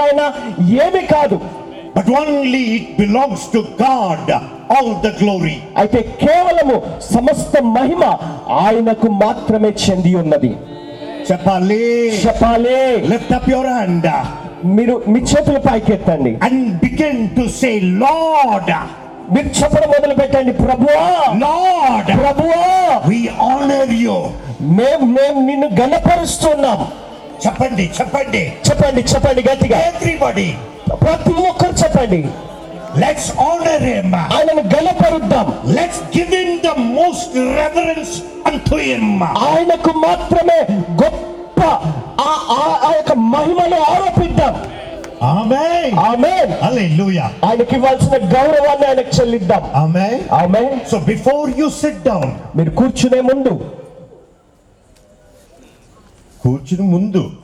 అయినా ఏమీ కాదు. But only it belongs to God, all the glory. అయితే కేవలము సమస్త మహిమ ఆయనకు మాత్రమే చెంది ఉన్నది. చెప్పాలి. Lift up your hand. మీరు మీ చేతులు పైకెత్తండి. And begin to say, Lord. మీరు చెప్పడం మొదలు పెట్టండి. ప్రభువా, Lord, ప్రభువా, we honor you. మేము నిన్ను గణపరుస్తున్నాం. చెప్పండి గట్టిగా. Everybody, ప్రతి ఒక్కరు చెప్పండి. let's honor him. ఆయనను గణపరుద్దాం. Let's give him the most reverence unto him. ఆయనకు మాత్రమే గొప్ప ఆ యొక్క మహిమను ఆరోపిద్దాం. Amen. Amen. Hallelujah. ఆయనకి ఇవ్వాల్సిన గౌరవాన్ని ఆయనకు చెల్లిద్దాం. Amen. Amen. So before you sit down, మీరు కూర్చునే ముందు,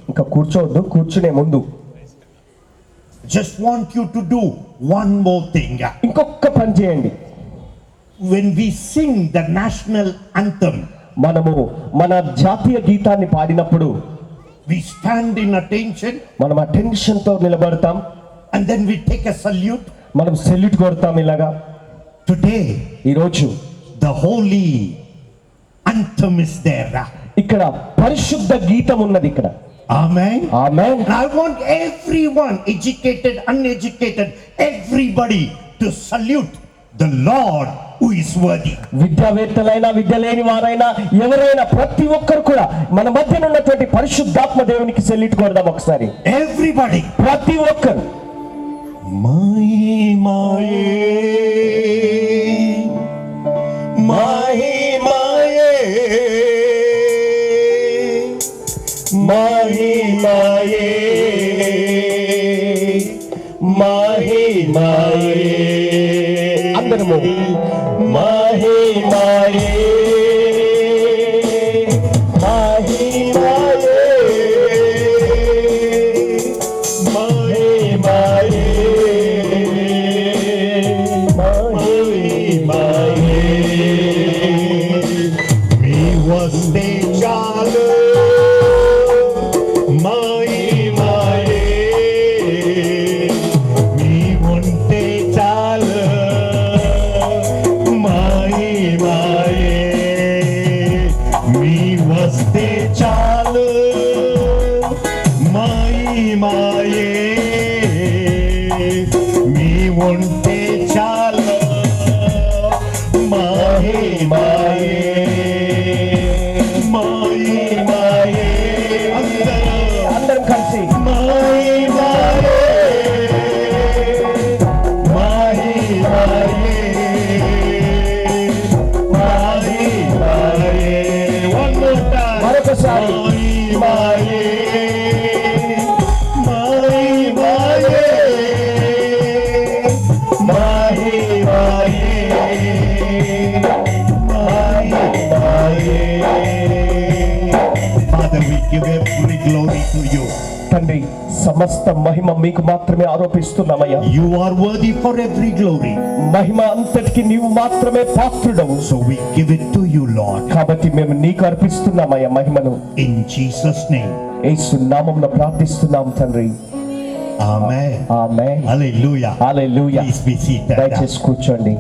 ఇంకా కూర్చోవద్దు, కూర్చునే ముందు just want you to do one more thing. ఇంకొక పని చేయండి. When we sing the national anthem, మనము మన జాతీయ గీతాన్ని పాడినప్పుడు we stand in attention, మనం అటెన్షన్ తో నిలబడతాం. and then we take a salute. మనం సెల్యూట్ కొడతాం. ఇలాగా today ఈ రోజు the holy anthem is there. ఇక్కడ పరిశుద్ధ గీతం ఉన్నది ఇక్కడ. Amen. Amen. And I want everyone, educated, uneducated, everybody to salute the Lord who is worthy. విద్యావేత్తలైనా విద్య లేని వారైనా ఎవరైనా ప్రతి ఒక్కరు కూడా మన మధ్య ఉన్నటువంటి పరిశుద్ధాత్మ దేవునికి సెల్యూట్ కొడదాం ఒకసారి. Everybody, ప్రతి ఒక్కరు. అందరము అందరం కలిసి మరొకసారి తండ్రి, సమస్త మహిమ మీకు మాత్రమే ఆరోపిస్తున్నామయ్యా. You are worthy for every glory. మహిమ అంతటికి నీవు మాత్రమే పాత్రుడవు. So we give it to you, Lord. కాబట్టి మేము నీకు అర్పిస్తున్నామయ్యా మహిమను. In Jesus' name. యేసు నామములో ప్రార్థిస్తున్నాం తండ్రి. Amen. Amen. Hallelujah. Hallelujah. Please be seated. దయచేసి కూర్చోండి.